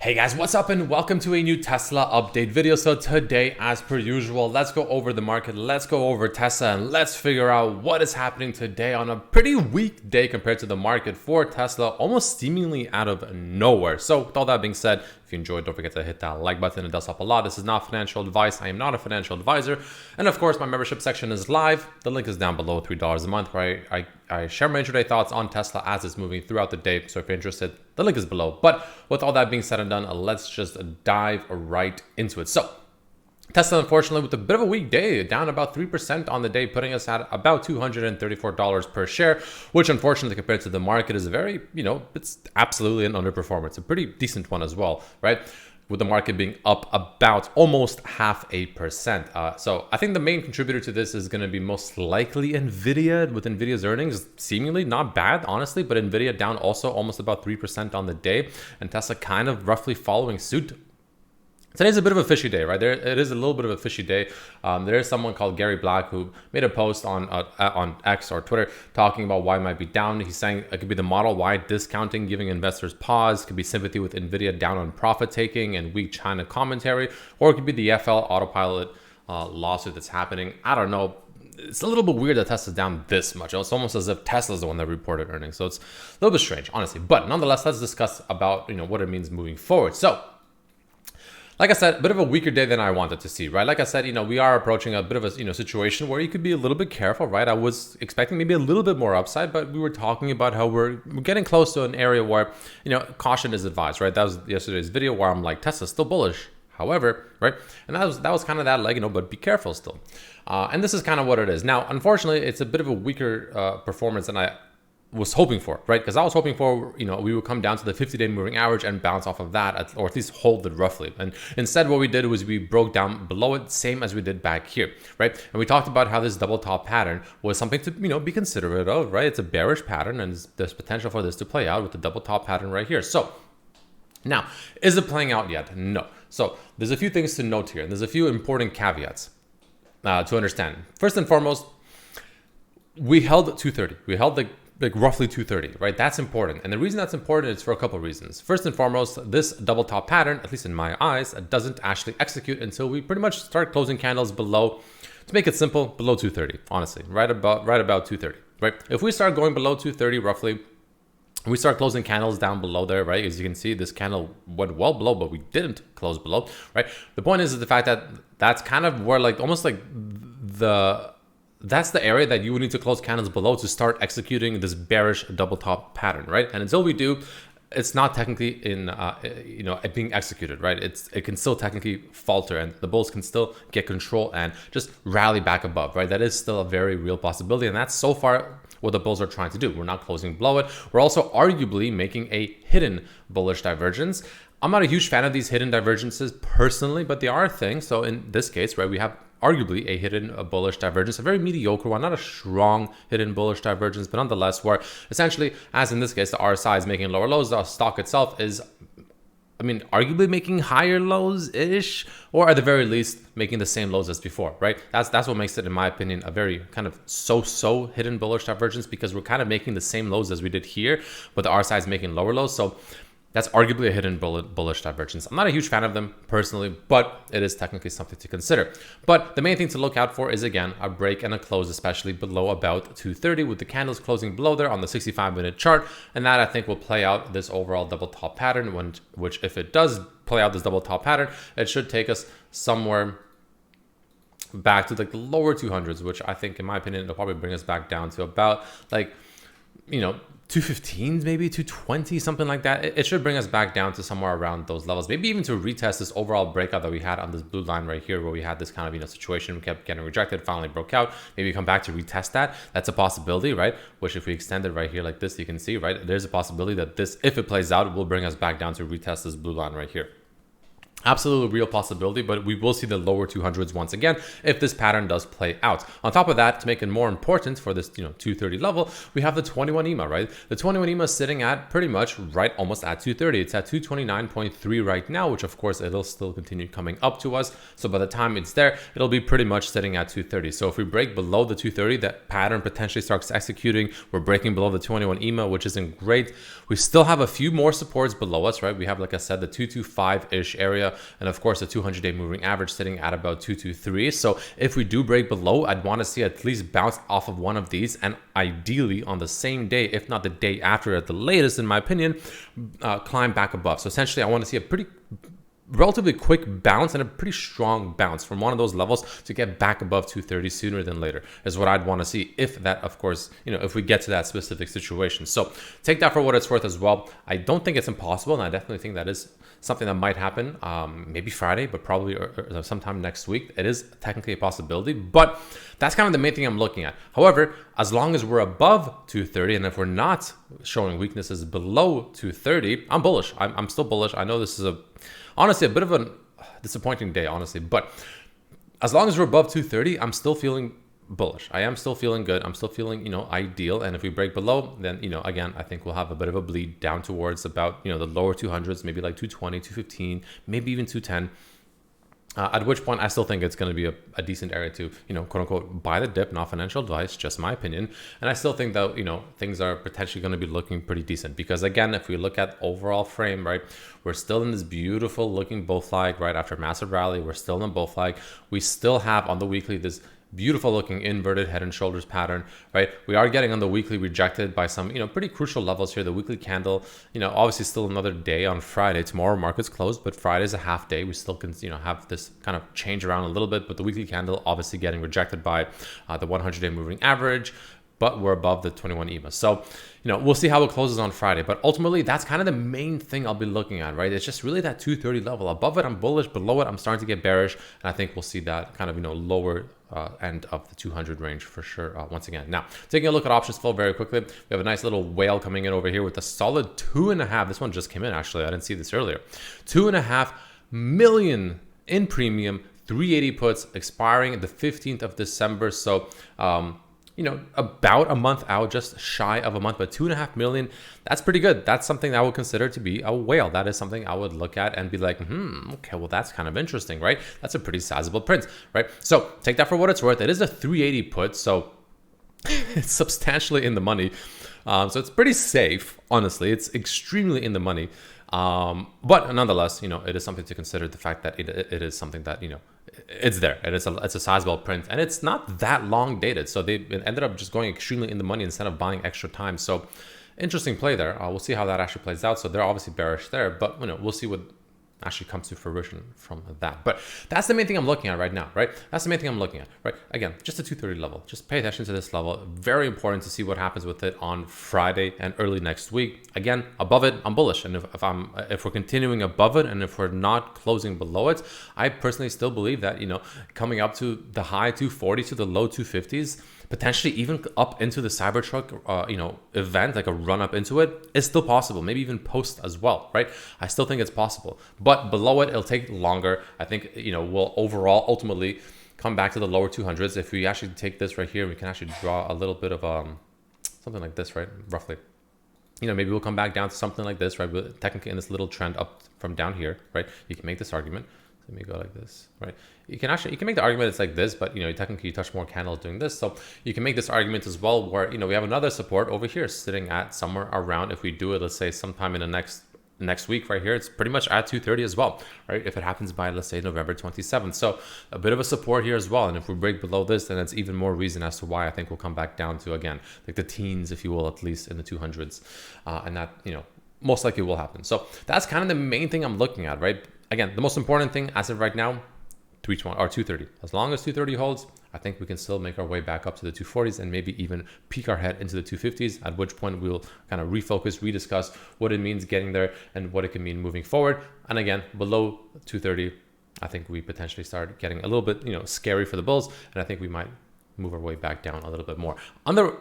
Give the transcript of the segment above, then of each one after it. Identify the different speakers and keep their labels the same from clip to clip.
Speaker 1: Hey guys, what's up and welcome to a new Tesla update video. So today, as per usual, let's go over the market, let's go over Tesla, and let's figure out what is happening today on a pretty weak day compared to the market for Tesla, almost seemingly out of nowhere. So with all that being said, if you enjoyed, don't forget to hit that like button. It does help a lot. This is not financial advice. I am not a financial advisor. And of course, my membership section is live. The link is down below, $3 a month, where I share my intraday thoughts on Tesla as it's moving throughout the day. So if you're interested, the link is below. But with all that being said and done, let's just dive right into it. So Tesla, unfortunately, with a bit of a weak day, down about 3% on the day, putting us at about $234 per share, which unfortunately compared to the market is a very, it's absolutely an underperformer. It's a pretty decent one as well, right? With the market being up about almost 0.5%. So I think the main contributor to this is going to be most likely NVIDIA, with NVIDIA's earnings seemingly not bad, honestly, but NVIDIA down also almost about 3% on the day, and Tesla kind of roughly following suit. Today's a bit of a fishy day, right? It is a little bit of a fishy day. There is someone called Gary Black who made a post on X or Twitter talking about why it might be down. He's saying it could be the Model Y discounting, giving investors pause. Could be sympathy with NVIDIA down on profit taking and weak China commentary, or it could be the FL autopilot lawsuit that's happening. I don't know. It's a little bit weird that Tesla's down this much. It's almost as if Tesla's the one that reported earnings. So it's a little bit strange, honestly. But nonetheless, let's discuss about what it means moving forward. So, like I said, a bit of a weaker day than I wanted to see, right? Like I said, we are approaching a bit of a situation where you could be a little bit careful, right? I was expecting maybe a little bit more upside, but we were talking about how we're getting close to an area where, caution is advised, right? That was yesterday's video where I'm like, Tesla's still bullish. However, right? And that was kind of that, like, but be careful still. And this is kind of what it is. Now, unfortunately, it's a bit of a weaker performance than I was hoping for, right? Because I was hoping for, we would come down to the 50-day moving average and bounce off of that, or at least hold it roughly. And instead, what we did was we broke down below it, same as we did back here, right? And we talked about how this double top pattern was something to, be considerate of, right? It's a bearish pattern, and there's potential for this to play out with the double top pattern right here. So now, is it playing out yet? No. So there's a few things to note here, and there's a few important caveats to understand. First and foremost, we held 230. We held like roughly 230, right? That's important. And the reason that's important is for a couple of reasons. First and foremost, this double top pattern, at least in my eyes, doesn't actually execute until we pretty much start closing candles below, to make it simple, below 230, honestly, right about 230, right? If we start going below 230 roughly, we start closing candles down below there, right? As you can see, this candle went well below, but we didn't close below, right? The point is the fact that that's kind of where that's the area that you would need to close candles below to start executing this bearish double top pattern, right? And until we do, it's not technically being executed, right? It can still technically falter, and the bulls can still get control and just rally back above, right? That is still a very real possibility, and that's so far what the bulls are trying to do. We're not closing below it. We're also arguably making a hidden bullish divergence. I'm not a huge fan of these hidden divergences personally, but they are a thing. So in this case, right, we have arguably a hidden bullish divergence, a very mediocre one, not a strong hidden bullish divergence, but nonetheless, where essentially, as in this case, the RSI is making lower lows, the stock itself is, arguably making higher lows-ish, or at the very least, making the same lows as before, right? That's what makes it, in my opinion, a very kind of so-so hidden bullish divergence, because we're kind of making the same lows as we did here, but the RSI is making lower lows. So that's arguably a hidden bullish divergence. I'm not a huge fan of them personally, but it is technically something to consider. But the main thing to look out for is, again, a break and a close, especially below about 230, with the candles closing below there on the 65-minute chart. And that, I think, will play out this overall double top pattern, which if it does play out this double top pattern, it should take us somewhere back to the lower 200s, which I think, in my opinion, it'll probably bring us back down to about 215, maybe 220, something like that. It should bring us back down to somewhere around those levels, maybe even to retest this overall breakout that we had on this blue line right here, where we had this kind of situation. We kept getting rejected, finally broke out. Maybe come back to retest that. That's a possibility, right? Which, if we extend it right here like this, you can see, right, there's a possibility that this, if it plays out, will bring us back down to retest this blue line right here. Absolutely real possibility, but we will see the lower 200s once again if this pattern does play out. On top of that, to make it more important for this 230 level, we have the 21 EMA, right? The 21 EMA is sitting at pretty much right almost at 230. It's at 229.3 right now, which of course it'll still continue coming up to us. So by the time it's there, it'll be pretty much sitting at 230. So if we break below the 230, that pattern potentially starts executing. We're breaking below the 21 EMA, which isn't great. We still have a few more supports below us, right? We have, like I said, the 225-ish area, and of course the 200-day moving average sitting at about 223. So if we do break below, I'd want to see at least bounce off of one of these, and ideally on the same day, if not the day after at the latest, in my opinion, climb back above. So essentially I want to see a pretty relatively quick bounce and a pretty strong bounce from one of those levels to get back above 230 sooner than later is what I'd want to see, if that, of course, if we get to that specific situation. So take that for what it's worth as well. I don't think it's impossible, and I definitely think that is something that might happen, maybe Friday, but probably or sometime next week. It is technically a possibility, but that's kind of the main thing I'm looking at. However, as long as we're above 230, and if we're not showing weaknesses below 230, I'm bullish. I'm still bullish. I know this is honestly a bit of a disappointing day, honestly, but as long as we're above 230, I'm still feeling bullish. I am still feeling good. I'm still feeling, ideal. And if we break below, then, again, I think we'll have a bit of a bleed down towards about, the lower 200s, maybe like 220, 215, maybe even 210. At which point I still think it's going to be a decent area to, quote unquote, buy the dip, not financial advice, just my opinion. And I still think that, things are potentially going to be looking pretty decent, because again, if we look at overall frame, right, we're still in this beautiful looking bull flag right after massive rally. We're still in a bull flag. We still have on the weekly this beautiful looking inverted head and shoulders pattern, right? We are getting on the weekly rejected by some, pretty crucial levels here. The weekly candle, obviously still another day on Friday. Tomorrow market's closed, but Friday's a half day. We still can, have this kind of change around a little bit, but the weekly candle obviously getting rejected by the 100-day moving average, but we're above the 21 EMA. So, we'll see how it closes on Friday, but ultimately that's kind of the main thing I'll be looking at, right? It's just really that 230 level. Above it, I'm bullish. Below it, I'm starting to get bearish. And I think we'll see that kind of, lower end of the 200 range for sure once again. Now, taking a look at options flow very quickly, we have a nice little whale coming in over here with a solid 2.5. This one just came in, actually. I didn't see this earlier. 2.5 million in premium, 380 puts expiring the 15th of December. So, about a month out, just shy of a month, but 2.5 million, that's pretty good. That's something I would consider to be a whale. That is something I would look at and be like, okay, well, that's kind of interesting, right? That's a pretty sizable print, right? So take that for what it's worth. It is a 380 put, so it's substantially in the money. So it's pretty safe, honestly. It's extremely in the money. But nonetheless, it is something to consider, the fact that it is something that, it's there, and it's a sizable print, and it's not that long dated. So they ended up just going extremely in the money instead of buying extra time. So interesting play there. We'll see how that actually plays out. So they're obviously bearish there, but we'll see what actually comes to fruition from that. But that's the main thing I'm looking at right now, right? That's the main thing I'm looking at, right? Again, just a 230 level. Just pay attention to this level. Very important to see what happens with it on Friday and early next week. Again, above it, I'm bullish. And if we're continuing above it, and if we're not closing below it, I personally still believe that, coming up to the high 240s to the low 250s, potentially even up into the Cybertruck, event, like a run up into it, is still possible. Maybe even post as well, right? I still think it's possible, but below it, it'll take longer. I think, we'll overall ultimately come back to the lower 200s. If we actually take this right here, we can actually draw a little bit of something like this, right? Roughly. Maybe we'll come back down to something like this, right? But technically in this little trend up from down here, right? You can make this argument. Let me go like this, right? You can make the argument it's like this, but technically you touch more candles doing this. So you can make this argument as well, where we have another support over here sitting at somewhere around, if we do it, let's say sometime in the next week right here, it's pretty much at 230 as well, right? If it happens by, let's say, November 27th. So a bit of a support here as well. And if we break below this, then it's even more reason as to why I think we'll come back down to, again, like the teens, if you will, at least in the 200s. And that, most likely will happen. So that's kind of the main thing I'm looking at, right? Again, the most important thing as of right now, 320 or 230. As long as 230 holds, I think we can still make our way back up to the 240s and maybe even peek our head into the 250s, at which point we'll kind of refocus, rediscuss what it means getting there and what it can mean moving forward. And again, below 230, I think we potentially start getting a little bit, scary for the bulls. And I think we might move our way back down a little bit more. On the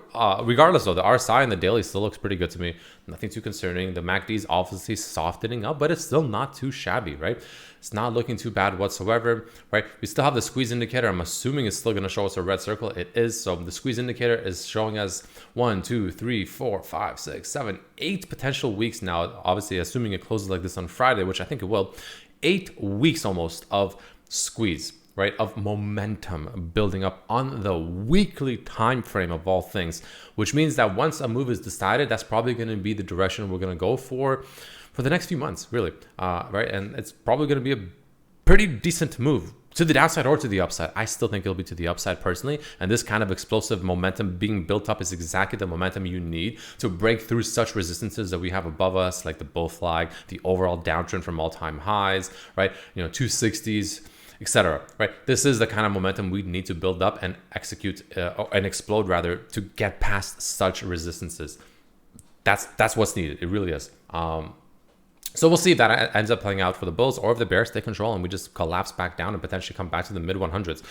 Speaker 1: regardless though, the RSI and the daily still looks pretty good to me. Nothing too concerning. The MACD is obviously softening up, but it's still not too shabby, right? It's not looking too bad whatsoever, right? We still have the squeeze indicator. I'm assuming it's still going to show us a red circle. It is. So the squeeze indicator is showing us 1, 2, 3, 4, 5, 6, 7, 8 potential weeks now. Obviously, assuming it closes like this on Friday, which I think it will, 8 weeks almost of squeeze, right, of momentum building up on the weekly time frame of all things, which means that once a move is decided, that's probably going to be the direction we're going to go for the next few months, really, right? And it's probably going to be a pretty decent move to the downside or to the upside. I still think it'll be to the upside personally, and this kind of explosive momentum being built up is exactly the momentum you need to break through such resistances that we have above us, like the bull flag, the overall downtrend from all-time highs, right? 260s, etc. Right? This is the kind of momentum we need to build up and execute and explode rather to get past such resistances. That's what's needed. It really is. So we'll see if that ends up playing out for the bulls, or if the bears take control and we just collapse back down and potentially come back to the mid 100s.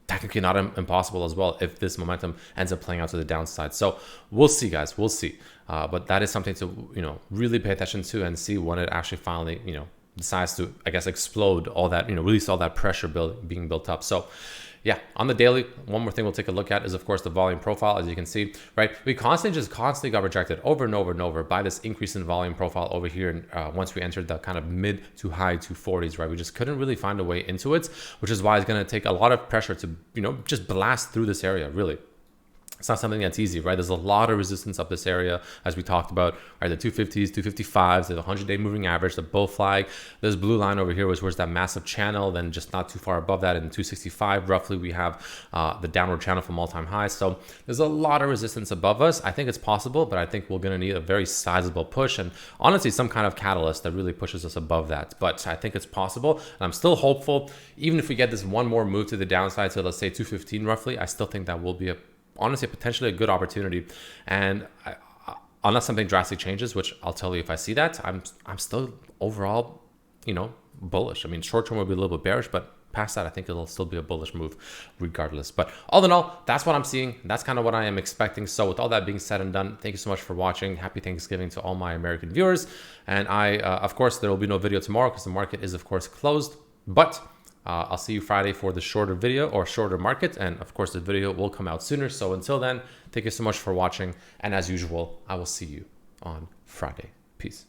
Speaker 1: Technically not impossible as well if this momentum ends up playing out to the downside. So we'll see, guys. We'll see. But that is something to really pay attention to and see when it actually finally decides to, I guess, explode all that, release all that pressure being built up. So yeah, on the daily, one more thing we'll take a look at is, of course, the volume profile. As you can see, right, we constantly got rejected over and over and over by this increase in volume profile over here. Once we entered the kind of mid to high 240s, right, we just couldn't really find a way into it, which is why it's going to take a lot of pressure to, just blast through this area, really. It's not something that's easy, right? There's a lot of resistance up this area, as we talked about, right? The 250s, 255s, the 100-day moving average, the bull flag. This blue line over here was where's that massive channel. Then just not too far above that, in 265, roughly, we have the downward channel from all-time highs. So there's a lot of resistance above us. I think it's possible, but I think we're going to need a very sizable push, and honestly, some kind of catalyst that really pushes us above that. But I think it's possible, and I'm still hopeful. Even if we get this one more move to the downside, so let's say 215 roughly, I still think that will be honestly potentially a good opportunity. And unless something drastic changes, which I'll tell you if I see that, I'm still overall bullish. I mean, short term will be a little bit bearish, but past that I think it'll still be a bullish move regardless. But all in all, that's what I'm seeing. That's kind of what I am expecting. So with all that being said and done, thank you so much for watching. Happy Thanksgiving to all my American viewers. And of course, there will be no video tomorrow because the market is of course closed, but I'll see you Friday for the shorter video or shorter market. And of course, the video will come out sooner. So until then, thank you so much for watching. And as usual, I will see you on Friday. Peace.